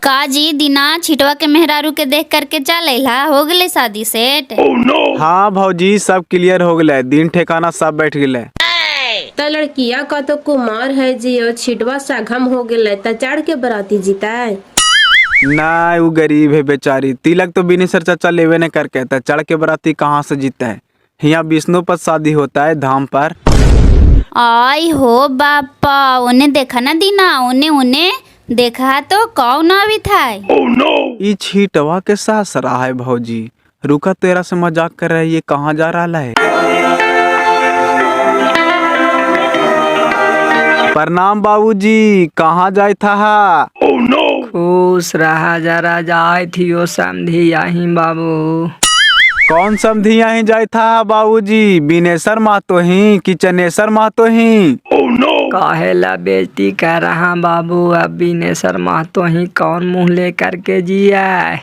काजी दिना छिटवा के मेहरारू के देख करके चलेला, हो गले शादी सेट। हाँ भौजी, सब क्लियर हो गए, दिन ठिकाना सब बैठ गए। तो लड़किया का तो कुमार है जी, और छिटवा साघम हो गए तो चढ़ के बराती जीता है। ना वो गरीब है बेचारी, तिलक तो बिनेश्वर चाचा लेवे ने करके, तो चढ़ के बराती कहाँ से जीता है। यहाँ विष्णुपद शादी होता है धाम पर। आई हो बापा, उन्हें देखा ना दीना, उन्हें देखा तो कौन अभी था। ये छिटवा के सासरा है भौजी। रुका, तेरा से मजाक कर रहे, ये कहाँ जा रहा है। प्रणाम बाबूजी, कहाँ जाए था। खुश रहा जरा, जाए थी ओ समझी आई बाबू। कौन समझी यहीं जाए था बाबूजी, बिनेश्वर महतो ही कि चनेश्वर महतो ही। काहेला बेइज्जती कर रहा बाबू, अब बिनेश्वर महतो ही कौन मुंह ले करके जिया,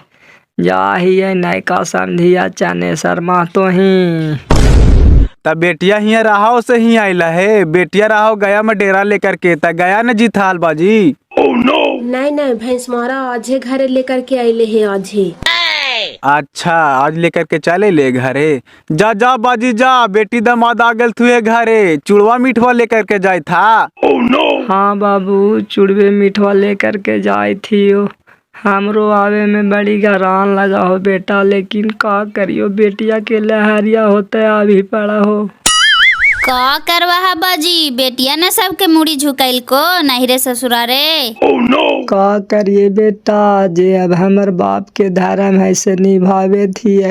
जा ही है नयका समझिया चनेश्वर महतो ही। तब बेटिया हिया रहा से ही आइला है, बेटिया रहा गया में डेरा लेकर के, तब गया न जीता हाल बाजी। नहीं भैंस मारा आज घरे लेकर के आइले है आज ही। अच्छा, आज लेकर के चले ले घरे। जा जा बाजी जा, बेटी दामाद आ गल तुए घरे, चुड़वा मीठवा लेकर के जाए था। हाँ बाबू, चुड़वे मीठवा लेकर के जाए थी। हमरो आवे में बड़ी गरान लगा हो बेटा, लेकिन का करियो, बेटिया के लहरिया होते अभी पड़ा हो। का करवा बाजी, बेटिया ने सबके मुड़ी झुकैल को नहीं रे ससुरारे। का करिए बेटा, जे अब हमर बाप के धर्म है से निभावे थी,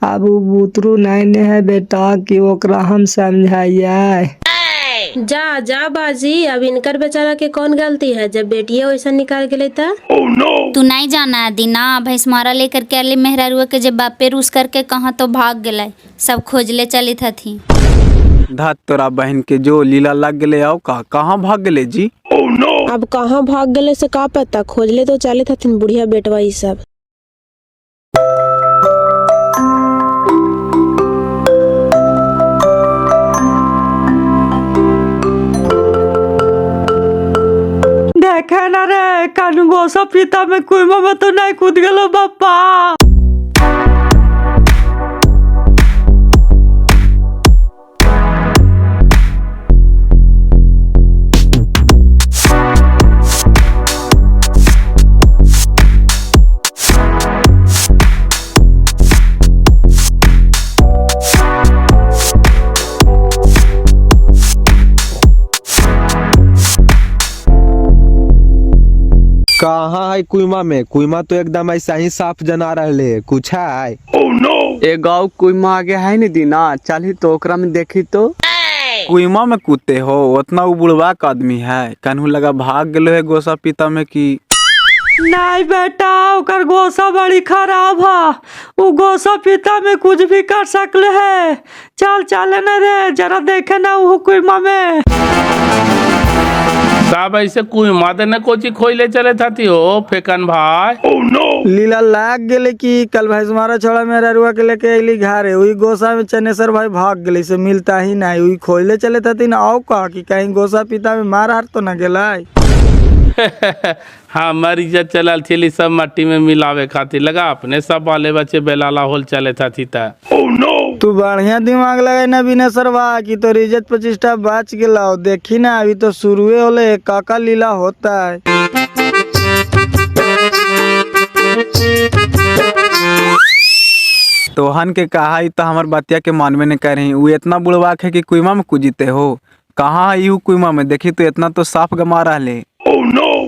अब उ बुतरू नहीं है बेटा कि ओकरा हम समझाइए। जा जा बाजी, अब इनकर बेचारा के कौन गलती है, जब बेटिया वैसा निकाल गए था। तू नहीं जाना दीना, भैंस मारा लेकर के अली मेहरारुआ के जब बापे रूस करके कहाँ तो भाग गए, सब खोजले चली थी। धत तोरा बहन के जो लीला लग गले, आओ का कहाँ भाग गले जी। अब कहाँ भाग गए से का पता, खोजले तो चले थे बुढ़िया बेटवा ये सब। देखे ना रे, कानू गोसा पीता में कुएं में तो नहीं कूद गलो बापा। कहाँ है कुइमा में? कुइमा तो एकदम ऐसा ही साफ जना रहे, कुछ है? ए गाँव कुइमा आगे है नहीं दीना, चल ही तो ओकरा में देखी तो। कुइमा में कूदते हो? उतना वो बुढ़वा का आदमी है, कन्हू लगा भाग गलो है गोसा पीता में की। नहीं बेटा, ओकर गोसा बड़ी खराब है, वो गोसा पीता में कुछ भी कर सकले है। चल चले न रे, जरा देखे ना वो कुइमा में। साहब ऐसे कुइमा देने कोची खोइले चले थाती हो फेकन भाई? लीला लाग गेले कि कल भाई तुम्हारा छोड़ा मेरा रुआ के लेके अली घरे, वही गोसा में चनेसर भाई भाग गेले, से मिलता ही नहीं, वही खोइले चले थे ना। आओ का कि कहीं गोसा पीता में मार हार तो न गेला। हाँ, हमारी इज्जत चलल थी सब मट्टी में मिलावे खातिर, लगा अपने सब बाले बच्चे बेलाला होल चले था थी ता। तू बढ़िया दिमाग लगे ना बिना सरवा की तो इज्जत प्रतिष्ठा बच गेला। देखी ना अभी तो शुरुए होले, काका लीला होता है। तोहन के कहा तो हमार बतिया के मानवे ने कह रही, वो इतना बुढ़वाक है कि कुइमा में कूदते हो। कहाँ है यू कुइमा में? देखी तो इतना तो साफ गमा रहा।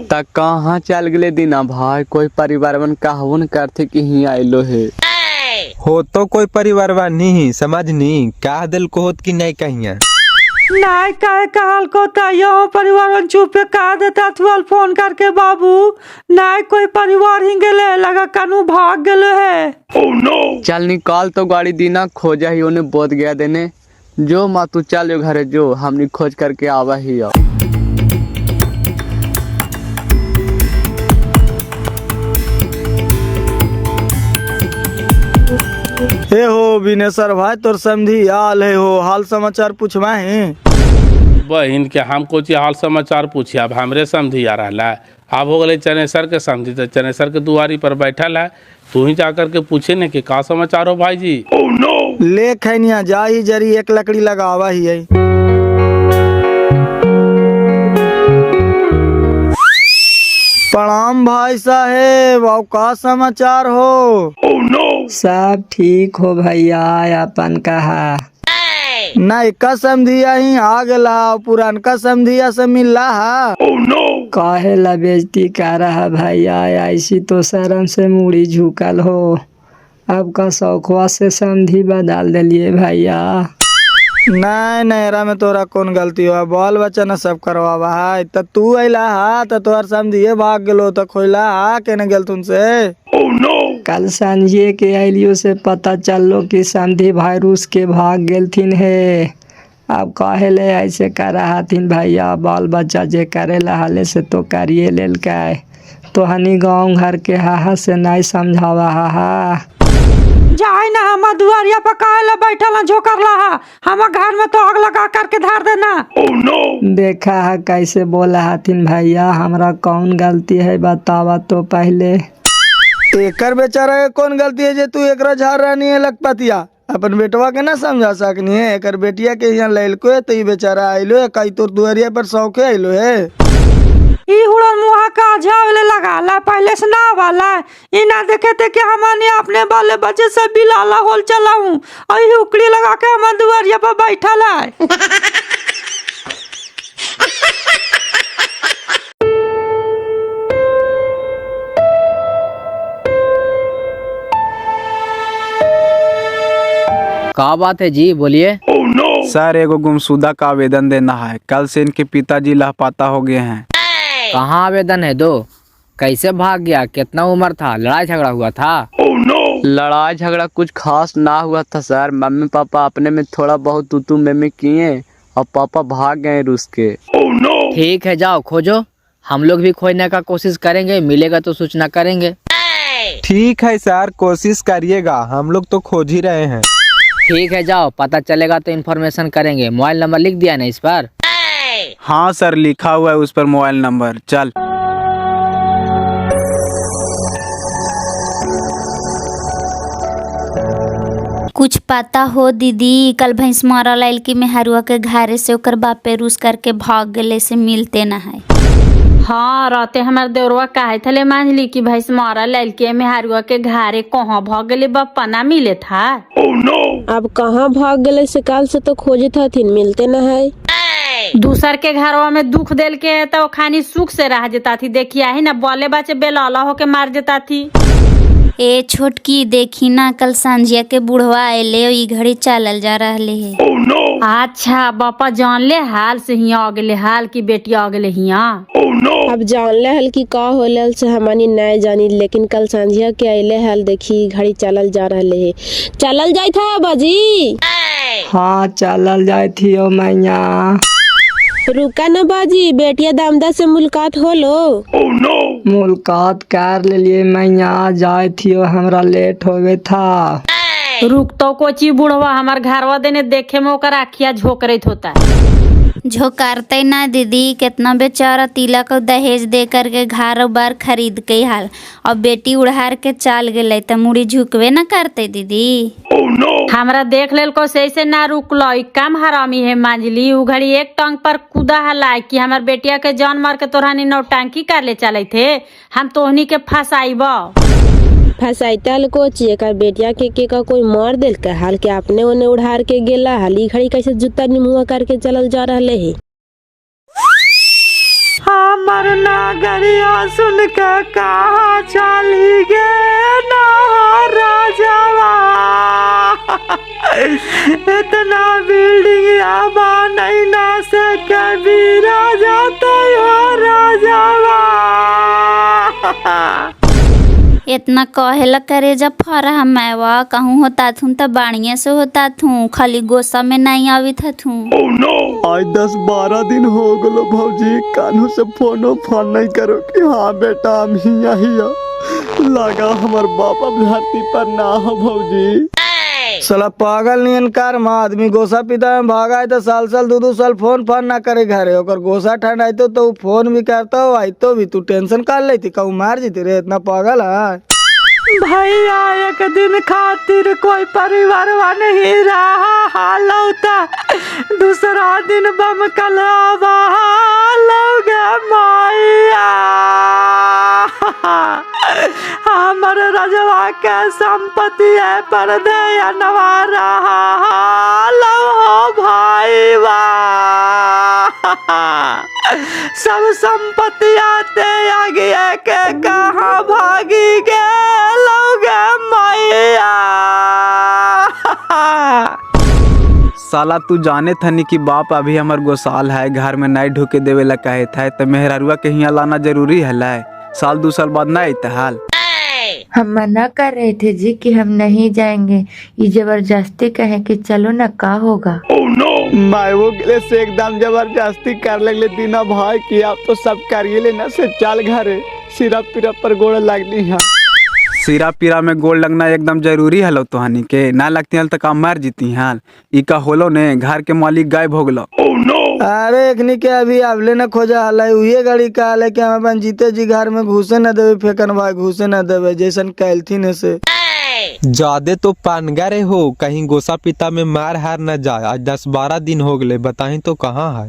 तक कहाँ चल गए दीना भाई? कोई परिवार मन कहबो न करते कि ही आइलो है। हो तो कोई परिवार नहीं समझनी, कह दिल को होत कि नहीं कहिया। नहीं कहे कहल को यो परिवार चुपे कह देता तुअल फोन करके बाबू, नहीं कोई परिवार ही गेले, लगा कनु भाग गेले है। चल निकाल तो गाड़ी दीना, खोजा ही उन्हें बोध गया देने। जो माँ तू चल घरे, जो हमने खोज करके आवा ही आओ। हे हो बिनेसर भाई, तोर समझी आल है हो, हाल समाचार पूछवा है। बहन के हम कोची हाल समाचार पूछी, अब हमरे समझी आ रहा है। अब हो गए चनेसर के समझी, तो चनेसर के दुआरी पर बैठल है, तू ही जाकर के पूछे न कि का समाचार हो भाई जी। ले खैनिया जा ही जरी एक लकड़ी लगावा ही है। प्रणाम भाई साहेब, और का समाचार हो? सब ठीक हो भैया, अपन कहा? नहीं का समझिया ही आ गला, पुरान का समझिया से मिल रहा। काहे ला बेइज्जती कर रहा भैया, ऐसी तो शर्म से मुड़ी झुकल हो। अब का शौकवा से समझी बदल दिलिए भैया। नहीं नहरा में तोरा कौन गलती हो? बाल बच्चा न सब करवा है। तो तू अला हा तो तोहर समझिए भाग गेलो, तो खोला हा के न गेल तुमसे। कल संझे के आइलियो से पता चलो कि समझी भाई रूस के भाग गेलथिन है। अब काहे ले ऐसे कर हथिन भैया, बाल बच्चा जे करे हाले से तो करिए लेल का, तो हनी गाँव घर के हाहा से नहीं समझावा हा। जाए ना हम दुआरिया पर काहे ला बैठल झोकर रहा, हम घर में तो आग लगा करके धार देना। देखा है कैसे बोला हथिन भैया, हमरा कौन गलती है बतावा तो पहले। एकर बेचारा के कौन गलती है जे तू एकरा झाड़ रहा नहीं है लखपतिया? अपन बेटवा के ना समझा सकनी है? एकर बेटिया के यहाँ लैलको है तो ये बेचारा आइलो है, कई तोर दुआरिया पर शौके आइलो है। ई हुड़न मुहा का झावले लगा ला पहले से ना वाला, ई ना देखे थे कि हमने अपने बाले बच्चे से बिलाला होल चलाऊं, और ई उकड़ी लगा के हम दुआरिया पर बैठल है। क्या बात है जी, बोलिए। सर एगो गुमशुदा का आवेदन देना है, कल से इनके पिताजी लापता हो गए हैं। कहाँ आवेदन है दो? कैसे भाग गया? कितना उम्र था? लड़ाई झगड़ा हुआ था? लड़ाई झगड़ा कुछ खास ना हुआ था सर, मम्मी पापा अपने में थोड़ा बहुत तू में किए और पापा भाग गए रूस के। ठीक है, जाओ खोजो, हम लोग भी खोजने का कोशिश करेंगे, मिलेगा तो सूचना करेंगे। ठीक है सर, कोशिश करिएगा, हम लोग तो खोज ही रहे हैं। ठीक है, जाओ, पता चलेगा तो इन्फॉर्मेशन करेंगे। मोबाइल नंबर लिख दिया ना इस पर? हाँ सर, लिखा हुआ है उस पर मोबाइल नंबर। चल कुछ पता हो दीदी? कल भैंस मारा लड़की में हरुआ के घरे से ओकर बापे रूस करके भाग गले, से मिलते न है। हाँ, रहते हमारे देवरवा कहे थे मांझली की भैंस मारा लड़के में हरुआ के घरे कहाँ भाग गले, बापा ना मिले था। अब कहाँ भाग गले से? काल से तो खोजे था, मिलते न है। दूसर के घरवा में दुख देल के तो खानी सुख से रह जता थी। देखिया ही ना बोले बच्चे बेलौला होके मार जता थी। ए छोटकी देखी ना कल संझिया के बुढ़वा अले ई घड़ी चालल जा रहले है। अच्छा बापा जान ले हाल से हिया आ गेले हाल की बेटी आ गेले हिया। अब जान ले हल की का होल से हमानी नहीं जानी, लेकिन कल संझिया के अले हल देखी घड़ी चलल जा रहले है। चलल जाई था बाजी। हाँ चलल जाए थी ओ मैया। रुका न बाजी, बेटिया दामदा से मुलाकात होलो। मुलाकात कर लिए मैया, जाए थी हमरा लेट होवे था। रुक तो कोची बुढ़वा हमार घरवा देने देखे में ओकर आखिया झोकरत होता। झोकारते ना दीदी, कितना बेचारा तिलक और दहेज दे करके घर बार खरीद के हाल और बेटी उड़ार के चाल गेले त मुड़ी झुकवे ना करते दीदी। हमरा देख लेल को सही से ना रुकलो, ई काम हरामी है मांजली। उ घड़ी एक टंग पर कूदा हला कि हमार बेटिया के जान मार के तोहनी नौटंकी कर ले चले थे। हम तोहनी के फसाइब फसाइता कोची एकर बेटिया के का कोई मार दिल का हाल के अपने ओने उड़ार के गेला हाली घड़ी कैसे जूता निमुआ करके चलल जा रहले है। हमर नागरिया सुन के कहाँ चली गे ना राजावा। इतना बिल्डिंग आबा नहीं ना सके भी राजा तो राजावा। इतना कहेला करे जब फरा मैवा कहूँ होता थूं तो बाणिया से होता थूं, खाली गोसा में नहीं आवी था थूं। आज 10-12 दिन हो गलो भौजी, कान्हू से फोन नहीं करो कि हाँ बेटा हम हिया लगा हमार बाप अब धरती पर ना हो भौजी। साला पागल नियन कार में आदमी गोसा पिता में भागा है तो साल 2-2 साल फोन ना करे घरे ओकर गोसा ठंड आई तो फोन भी करता हो आई तो भी तू टेंशन कर लेती कहूँ मार जीती रे, इतना पागल है भैया। एक दिन खातिर कोई परिवार नहीं रहा हालौता, दूसरा दिन बम कलावा लोगे माया। हमर रजवा के संपत्ति है पर दे नवारा लो भाईवा। सब संपत्ति आते आगे के कहाँ भागी गे लोगे मैया। साला तू जाने थनी कि बाप अभी हमार गोसाल है, घर में नहीं ढुके देवे ला कहे था तो मेहरारुआ के यहाँ लाना जरूरी है ला। साल 2 साल बाद ना आते हाल। हम मना कर रहे थे जी कि हम नहीं जाएंगे, ये जबरदस्ती कहे कि चलो ना का होगा। भाई वो गिले से एकदम जबरदस्ती कर लगले दीना भाई कि आप तो सब करिए लेना से चल घरे सिरा पिरा पर गोड़ लगनी है। सिरा पीरा में गोल लगना एकदम जरूरी है लो तोहनी के, ना लगती हल तक मर जीती हाल। ई का होलो ने घर के मालिक गायब हो गलो। अरे एकनी के अभी आवले न खोजा हल उहे गाड़ी का हाल कि हम अपन जीते जी घर में घुसे न देवे, फेकन भाई घुसे न देवे जैसन कैलथिन से। ज्यादा तो पानगारे हो, कहीं गोसा पिता में मार हार न जाए। आज 10-12 दिन हो गए, बताई तो कहाँ है।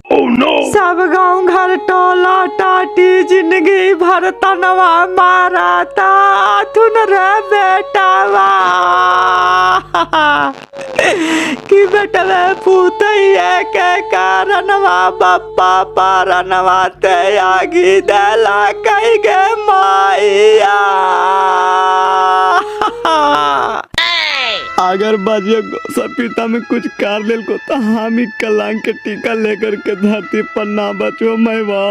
सब गांव घर टोला टाटी जिंदगी भर तनवा मारा था थुन रे बेटावा। कि बेटवे पूतैया के कारणवा बप्पा पारनवा ते आगी दला कई गे माया। अगर बाजिया गोसा पिता में कुछ कर लेल को तो हम ही कलंक के टीका लेकर के धरती पर ना बचो मैवा,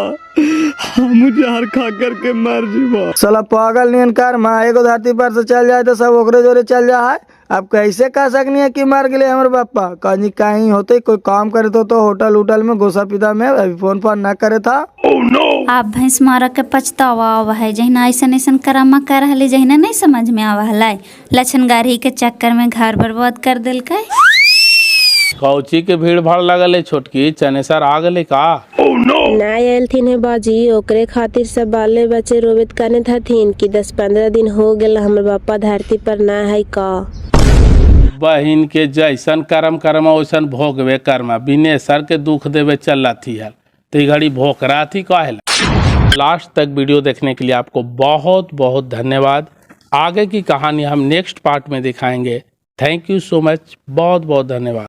हम जहर खा करके मर जीवा। साला पागल नियन कार माँ एगो धरती पर से चल जाए तो सब ओकरे जोरे चल जा है। अब कैसे कह सकनी है कि मर गए हमारे पापा, कहीं कहीं होते कोई काम करे तो होटल उटल में गोसा पिता में अभी फोन ना करे था। आप भैंस मारा के पछतावा आवा है जहिना ऐसन ऐसन करामा कर रहले जहिना नहीं समझ में आवा है। लक्षण गाड़ी के चक्कर में घर बर्बाद कर दिल के। कौची के भीड़ भाड़ लगल है छोटकी, चनेसर आ गले का? ना आयलथिन है बाजी, ओकरे खातिर सब बाले बच्चे रोबित करने थथिन कि 10-15 दिन हो गए हमर बापा धरती पर ना है का। बहिन के जैसन कर्म वैसन भोगवे कर्मा, बिनेसर के दुख देवे चल थी है तो घड़ी भोकरा थी काहे। लास्ट तक वीडियो देखने के लिए आपको बहुत बहुत धन्यवाद। आगे की कहानी हम नेक्स्ट पार्ट में दिखाएंगे। थैंक यू सो मच, बहुत बहुत धन्यवाद।